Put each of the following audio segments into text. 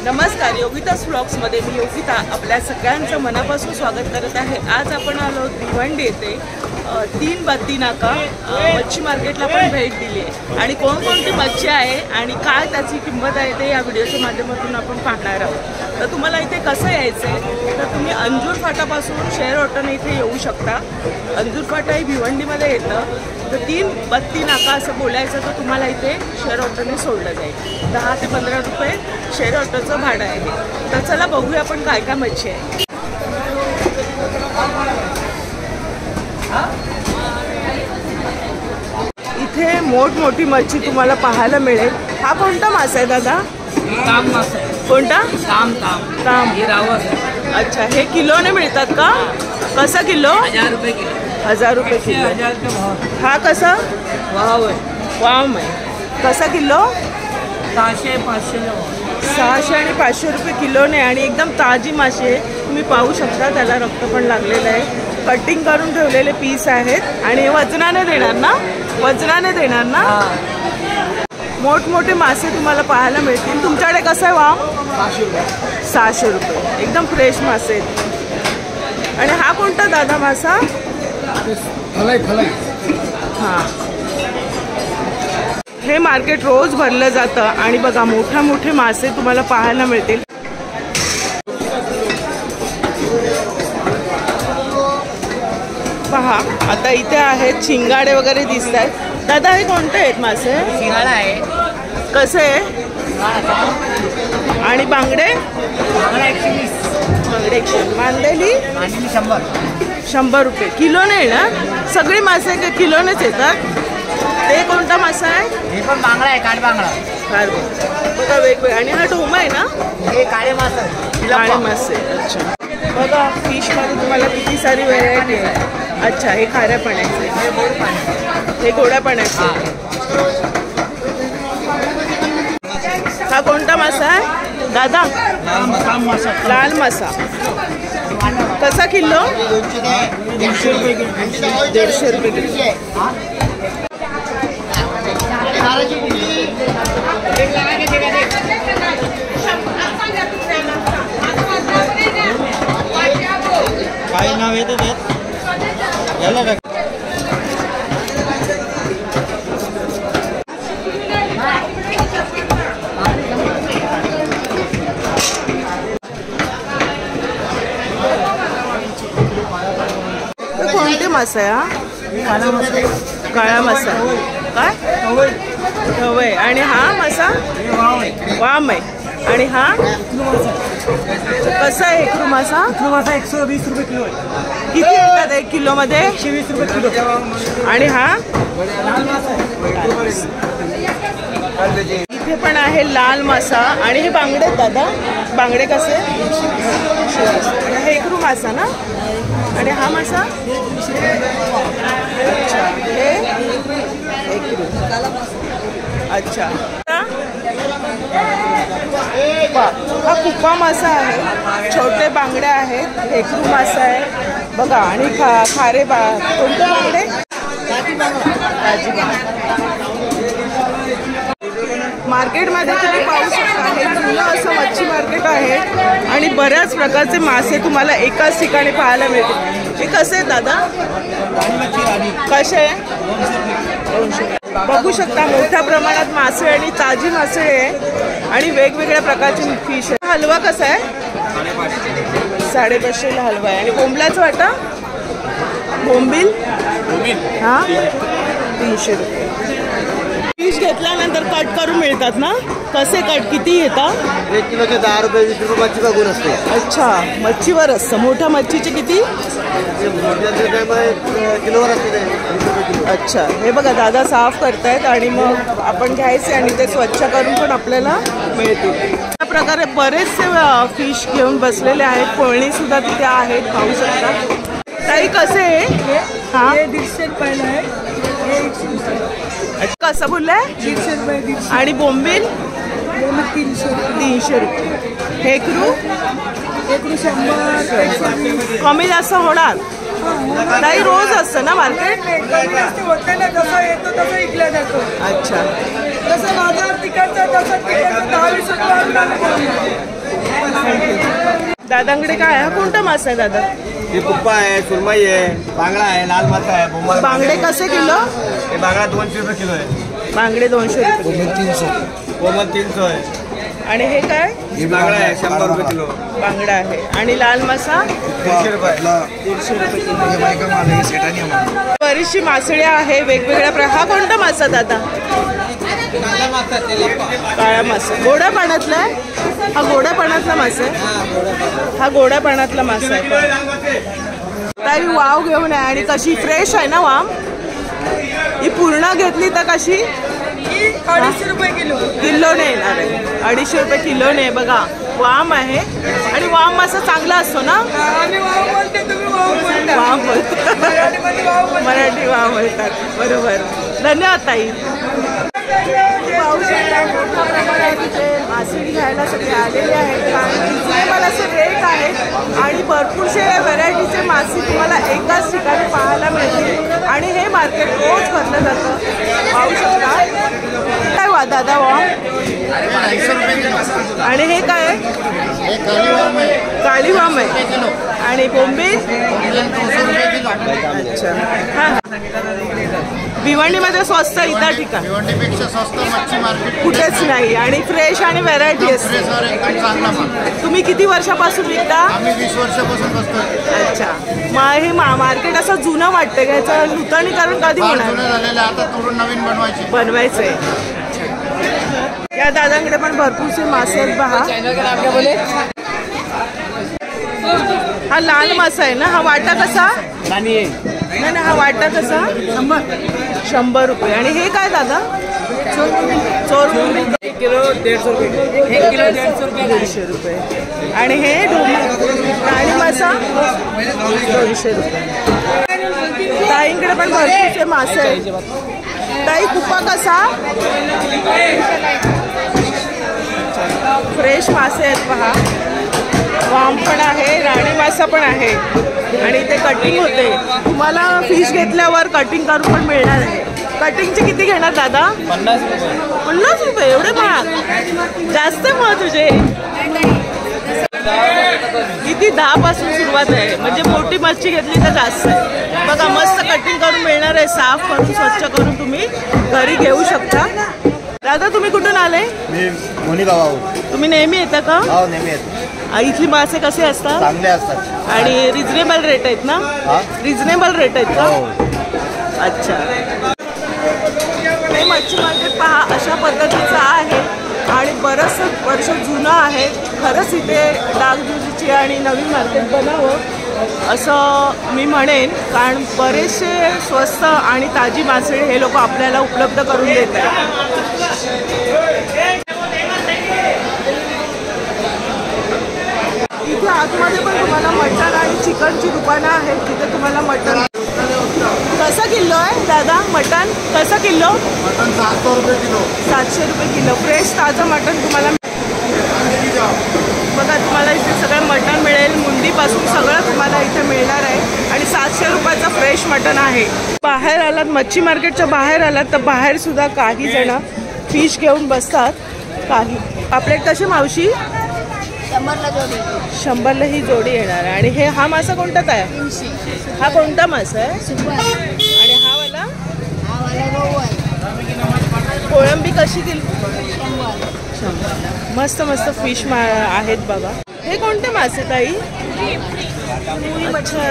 नमस्कार, योगितास व्लॉग्समध्ये मी योगिता आपल्या सगळ्यांचं मनापासून स्वागत करत आहे। आज आपण आलो भिवंडी येथे 3 बत्ती नाका मच्छी मार्केटला पण भेट दिली आहे आणि कोणकोणती मच्छी आहे आणि काय त्याची किंमत आहे ते या व्हिडिओच्या माध्यमातून आपण पाहणार आहोत। तर तुम्हाला इथे कसं यायचं आहे तर तुम्ही अंजूर फाटापासून शेअर ऑटोने इथे येऊ शकता। अंजूर फाटा ही भिवंडीमध्ये येतं, तर 3 बत्ती नाका असं बोलायचं तर तुम्हाला इथे शेअर ऑटोने सोडलं जाईल। 10 ते 15 रुपये शेअर ऑटोचं भाडं आहे। तर चला बघूया आपण काय काय मच्छी आहे। इथे मोठमोठी मच्छी तुम्हाला पाहायला मिळेल। हा कोणता मासा आहे दादा? ताम मासा। कोणता? ताम ताम ताम। हे रावस। अच्छा, हे किलोने मिळतात का? कसा किलो? 1000 रुपये किलो। 1000 रुपये किलो। 1000 रुपये भाव। हा कसा? वाव आहे। वाम आहे। कसा किलो? 600 500 600 आणि 500 रुपये किलोने आणि एकदम ताजी मासे तुम्ही पाहू शकता। त्याला रक्त पण लागलेलं आहे। कटिंग करून ठेवलेले पीस आहेत आणि वजनाने देणार ना? वजनाने देणार ना? मोठमोठे मासे तुम्हाला पाहायला मिळतील। तुमच्याकडे कसं आहे वाम? 500 रुपये। 600 रुपये। एकदम फ्रेश मासे आहेत। आणि हा कोणता दादा मासा? फलाई फलाई। हां, हे मार्केट रोज भरलं जातं आणि बघा मोठे मासे तुम्हाला पाहायला मिळतील। पहा आता इथे आहेत शिंगाडे वगैरे दिसत आहेत। दादा हे कोणते आहेत मासे? शिंगाडा आहे। कसे आहे? आणि बांगडे? बांगडा 120। बांगडे 100। मांदेली? मांदेली 100। 100 रुपये किलोने येणार। सगळे मासे का किलोनेच येतात? ते कोणता मासा आहे? हे पण बांगडा आहे, काळे बांगडा। बघा वेगवेगळे। आणि हा ढोमा आहे ना? हे काळे मासे। काळे मासे। अच्छा, बघा फिशमध्ये तुम्हाला किती सारी व्हरायटी आहे। अच्छा, हे खाऱ्या पाण्याचे, हे गोड पाणी, हे गोड्या पाण्याचे। हा कोणता मासा आहे दादा? लाल मासा। लाल मासा कसा किलो? 150 रुपये किलो। 150 रुपये किलो। काय नाव येतं त्यात? याला काय? कोणते मासा आहे हा? काळा मासा। काय? खवय। आणि हा मासा? वाम आहे। आणि हा कसा आहे? हेकरू मासा? 120 रुपये किलो आहे। किती येतात 1 किलोमध्ये? 120 रुपये किलो। आणि हा लाल मासा आहे। इथे पण आहे लाल मासा। आणि हे बांगडे दादा? बांगडे कसे? हेकरू मासा ना? आणि हा मासा? अच्छा, हे हेकरू। अच्छा, हा कुप्पा मासा आहे। छोटे बांगडे आहेत। हेकरू मासा आहे बघा। आणि खारे कोणते बांगडे? ताजी बांगडे। मार्केटमध्ये तुम्ही पाहू शकता हे जुनं असं मच्छी मार्केट आहे आणि बऱ्याच प्रकारचे मासे तुम्हाला एकाच ठिकाणी पाहायला मिळतील। हे कसे आहे दादा? कसे आहे? 200। बघू शकता मोठ्या प्रमाणात मासे आणि ताजी मासे आहे आणि वेगवेगळ्या प्रकारचे फिश आहे। हलवा कसा आहे? 550 हलवा आहे। आणि बोंबलाचा वाटा? बोंबील हां 300 रुपये। फिश घेतल्यानंतर कट करून मिळतात ना? कसे कट किती येतात? 1 किलोचे 10 रुपये 20 रुपये मच्छी बघून असते। अच्छा, मच्छीवर असतं। मोठ्या मच्छीचे किती? किलोवर असते। अच्छा, हे बघा दादा साफ करतायत आणि मग आपण घ्यायचे आणि ते स्वच्छ करून पण आपल्याला मिळतील। त्या प्रकारे बरेचसे फिश घेऊन बसलेले आहेत। कोळणी सुद्धा तिथे आहेत, पाहू शकता। ताई कसे आहे? हां 150 रुपयाला आहे। हे 120 रुपये। कसं बोललाय? 150 रुपये। आणि बोंबील? 300 रुपये। हेकरू? 100 कमी जास्त होणार? ताई रोज असतं ना मार्केट? जसं येतो तसं विकला जातो। अच्छा, जसं बाजार तिकडचं तसं तिकडचं 10-20 रुपये. दादांकडे काय आहे? कोणता मासा आहे दादा? हे कुप्पा आहे, सुरमई आहे, बांगडा आहे, लाल मासा आहे, बोंबल. बांगडे कसे किलो? हे बांगडा 200 रुपये किलो आहे. बांगडे 200 रुपये. कोमल 300 आहे. आणि हे काय? ही बांगडा आहे 100 रुपये किलो. बांगडा आहे. आणि लाल मासा 150 रुपये. 150 रुपये किलो. बरीचशी मासळी आहे वेगवेगळ्या हा कोणता मासा दादा? काळा मासा. गोड्या पाण्यातला आहे हा? गोड्या पाण्यातला मासा आहे हा? गोड्या पाण्यातला मासा आहे. ताई वाव घेऊन आहे. आणि कशी फ्रेश आहे ना वाम? ही पूर्ण घेतली तर कशी? 250 रुपये किलो. किलोने येणार आहे. 250 रुपये किलोने. बघा वाम आहे. आणि वाम मासा चांगला असतो ना? वाम बोलतात, मराठी वाम बोलतात. बरोबर. धन्यवाद ताई. मासळी घ्यायला सगळे आलेले आहेत आणि रिजनेबल असे रेट आहेत आणि भरपूरसे व्हरायटीचे मासे तुम्हाला एकाच ठिकाणी पाहायला मिळतील. आणि हे मार्केट रोज भरलं जातं. पाहू शकता. काय वा दादा वा? आणि हे काय आहे? काळी वाम आहे. आणि बोंबील? अच्छा. हां, भिवंडीमध्ये स्वस्त इतर ठिकाणी भिवंडीपेक्षा स्वस्त मच्छी मार्केट कुठेच नाही. आणि फ्रेश आणि व्हरायटी असते. चांगला माल. तुम्ही किती वर्षापासून विकता? आम्ही 20 वर्षापासून बसतो. अच्छा. मग हे मार्केट असं जुनं वाटतं का? याचं नूतनीकरण कधी होणार? झालेलं आता तोडून नवीन बनवायचंय. या दादांकडे पण भरपूरसे मासे आहेत पहा. हा लाल मासा आहे ना? हा वाटा कसा? नाही नाही, हा वाटा कसा? 100 रुपये. आणि हे काय दादा? चोर किलो 150 रुपये. 1 किलो 150 रुपये. 150 रुपये. आणि हे राणी मासा 200 रुपये. ताईंकडे पण भरपूरचे मासे आहेत. ताई कुप्पा कसा? फ्रेश मासे आहेत पहा. वाम पण आहे, राणी मासा पण आहे. आणि इथे कटिंग होते. तुम्हाला फिश घेतल्यावर कटिंग करून पण मिळणार आहे. कटिंगचे किती घेणार दादा? 50 रुपये. 50 रुपये? एवढे महाग? जास्त मग तुझे. किती 10 पासून सुरुवात आहे. म्हणजे मोठी मच्छी घेतली तर जास्त आहे. बघा मस्त कटिंग करून मिळणार आहे. साफ करून स्वच्छ करून तुम्ही घरी घेऊ शकता. दादा तुम्ही कुठून आले? मी मोनी गावाहून. तुम्ही नेहमी येता का? हो, नेहमी येतो. इथली मासे कसे असतात? चांगले असतात. आणि रिजनेबल रेट आहेत ना? रिजनेबल रेट आहेत का? अच्छा. हे मच्छी मार्केट पहा अशा पद्धतीचं आहे आणि बरंचसं वर्ष जुनं आहे. खरंच इथे डागडुजीची आणि नवीन मार्केट बनावं असं मी म्हणेन. कारण बरेचसे स्वस्त आणि ताजी मासळी हे लोक आपल्याला उपलब्ध करून देत आहेत. इथे आतमध्ये पण तुम्हाला मटण आणि चिकनची दुकानं आहेत. तिथे तुम्हाला मटण कसं किलो आहे दादा? मटण कसं किलो? मटन 700 रुपये किलो. 700 रुपये किलो. फ्रेश ताजं मटण तुम्हाला बघा. तुम्हाला इथे सगळं मटण मिळेल. मुंडीपासून सगळं तुम्हाला इथे मिळणार आहे. आणि 700 रुपयाचं फ्रेश मटण आहे. बाहेर आलात, मच्छी मार्केटच्या बाहेर आलात तर बाहेर सुद्धा काही जण फिश घेऊन बसतात. काही पापलेट कसे मावशी? 100ला ही जोडी येणार आहे. आणि हे हा मासा कोणता काय? हा कोणता मासा आहे? आणि हा वाला? कोळंबी कशी किलो? 100. मस्त मस्त फिश आहेत बघा. हे कोणते मासे ताई? अच्छा.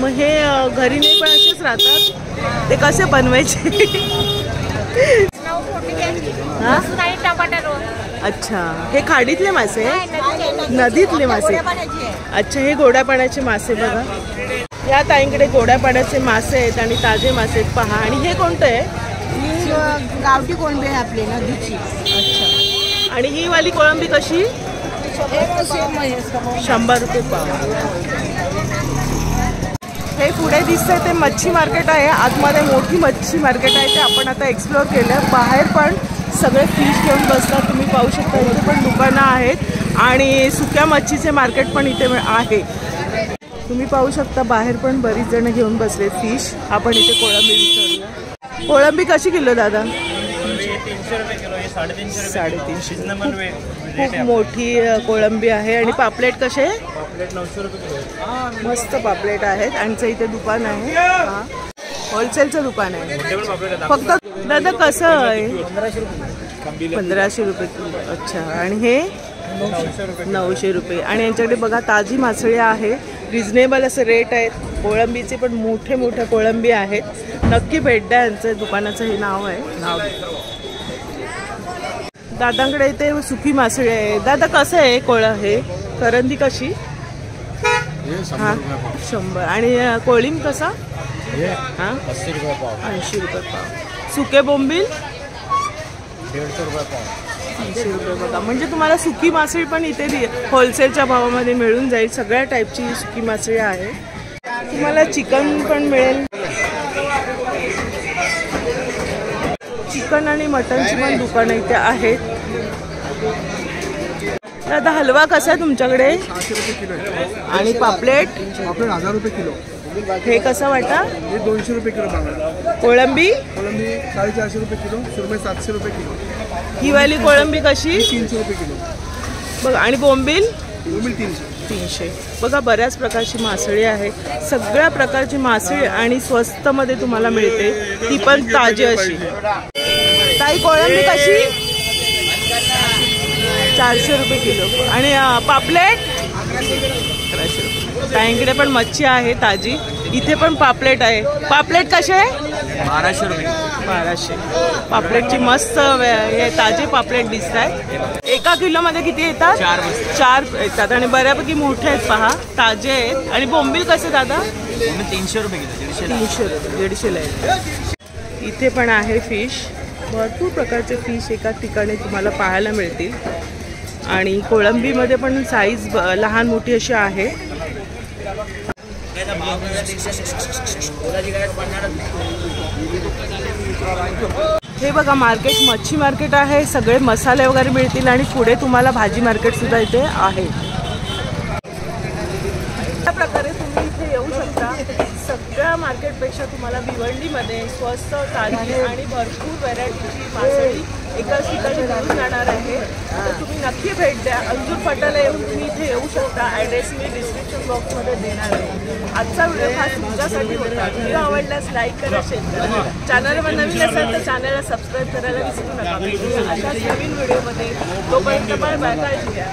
मग हे घरी नाही पण असेच राहतात. ते कसे बनवायचे? हा? अच्छा. हे खाडीतले मासे? नदीतले मासे. अच्छा. हे गोड्या पाण्याचे मासे बघा. या ताईंकडे गोड्या पाण्याचे मासे आहेत आणि ताजे मासे आहेत पहा. आणि हे कोणतं आहे? गावठी कोळंबी आहे आपली नदीची. अच्छा. आणि ही वाली कोळंबी कशी? 100 रुपये पाव. हे पुढे दिसतंय ते मच्छी मार्केट आहे. आतमध्ये मोठी मच्छी मार्केट आहे. ते आपण आता एक्सप्लोअर केलं. बाहेर पण सगळे फिश घेऊन बसतात. तुम्ही पाहू शकता इथे पण दुकानं आहेत आणि सुक्या मच्छीचे मार्केट पण इथे आहे. तुम्ही पाहू शकता बाहेर पण बरीच जण घेऊन बसले फिश. आपण इथे कोळंबी विचारूया. कोळंबी कशी किलो दादा? 300 रुपये किलो. 350 खूप मोठी कोळंबी आहे. आणि पापलेट कसे? पापलेट 900 रुपये. मस्त पापलेट आहेत. आणि इथे दुकान आहे, होलसेलचं दुकान आहे. फक्त दादा कसं आहे? 1500 रुपये किलो. अच्छा. आणि हे 900 रुपये. आणि यांच्याकडे बघा ताजी मासळी आहे, रिजनेबल असं रेट आहेत. कोळंबीचे पण मोठे मोठे कोळंबी आहेत. नक्की भेट द्या. यांचं दुकानाचं हे नाव आहे. दादांकडे इथे सुकी मासळी आहे. दादा कसं आहे हे करंदी कशी? हां 100. आणि कोळीम कसा? हां 80 रुपये पाव. 80 रुपये पाव. सुके बोंबील 150 रुपये पाव. 300 रुपये. बघा म्हणजे तुम्हाला सुकी मासळी पण इथे होलसेलच्या भावामध्ये मिळून जाईल. सगळ्या टाईपची सुकी मासळी आहे. तुम्हाला चिकन पण मिळेल. चिकन आणि मटनची पण दुकानं इथे आहेत. दादा हलवा कसा आहे तुमच्याकडे? 600 रुपये किलो आहे. आणि पापलेट? पापलेट 1000 रुपये किलो. हे कसं वाटा? हे 200 रुपये किलो बांगडा. कोळंबी? कोळंबी 450 रुपये किलो. सुरमई 700 रुपये किलो. ही वाली कोळंबी कशी? 300 रुपये किलो. बघा. आणि बोंबील? बोंबील 300. 300. बघा बऱ्याच प्रकारची मासळी आहे. सगळ्या प्रकारची मासळी आणि स्वस्तमध्ये तुम्हाला मिळते, ती पण ताजी अशी. ताई कोळंबी कशी? 400 रुपये किलो. आणि पापलेट? 1100 रुपये. ताईंकडे पण मच्छी आहे ताजी. इथे पण पापलेट आहे. पापलेट कसे? 1200 रुपये. 1200. पापलेटची मस्त हे ताजे पापलेट दिसत आहेत. एका किलोमध्ये किती येतात? 4 येतात. आणि बऱ्यापैकी मोठे आहेत पहा, ताजे आहेत. आणि बोंबील कसे दादा? 300 रुपये किलो. 300 रुपये. 150ला आहेत. इथे पण आहे फिश. भरपूर प्रकारचे फिश एका ठिकाणी तुम्हाला पाहायला मिळतील. आणि कोळंबीमध्ये पण साईज लहान मोठी अशी आहे. हे बघा मार्केट मच्छी मार्केट आहे. सगळे मसाले वगैरे मिळतील. आणि पुढे तुम्हाला भाजी मार्केट सुद्धा इथे आहे. अशा प्रकारे तुम्ही इथे येऊ शकता. सगळ्या मार्केटपेक्षा तुम्हाला भिवंडीमध्ये स्वस्त, ताजी आणि भरपूर व्हरायटीची मासळी एकाच ठिकाणी मिळून जाणार आहे. तर तुम्ही नक्की भेट द्या. अंजूर फाट्याला येऊन तुम्ही इथे येऊ शकता. ॲड्रेस मी डिस्क्रिप्शन बॉक्समध्ये देणार आहे. आजचा व्हिडिओ खास तुमच्यासाठी होता. व्हिडिओ आवडल्यास लाईक करा, शेअर करा. चॅनलवर नवीन असेल तर चॅनलला सबस्क्राईब करायला विसरू नका. भेटूया अशाच नवीन व्हिडिओमध्ये. तोपर्यंत बाय बाय. काळजी घ्या.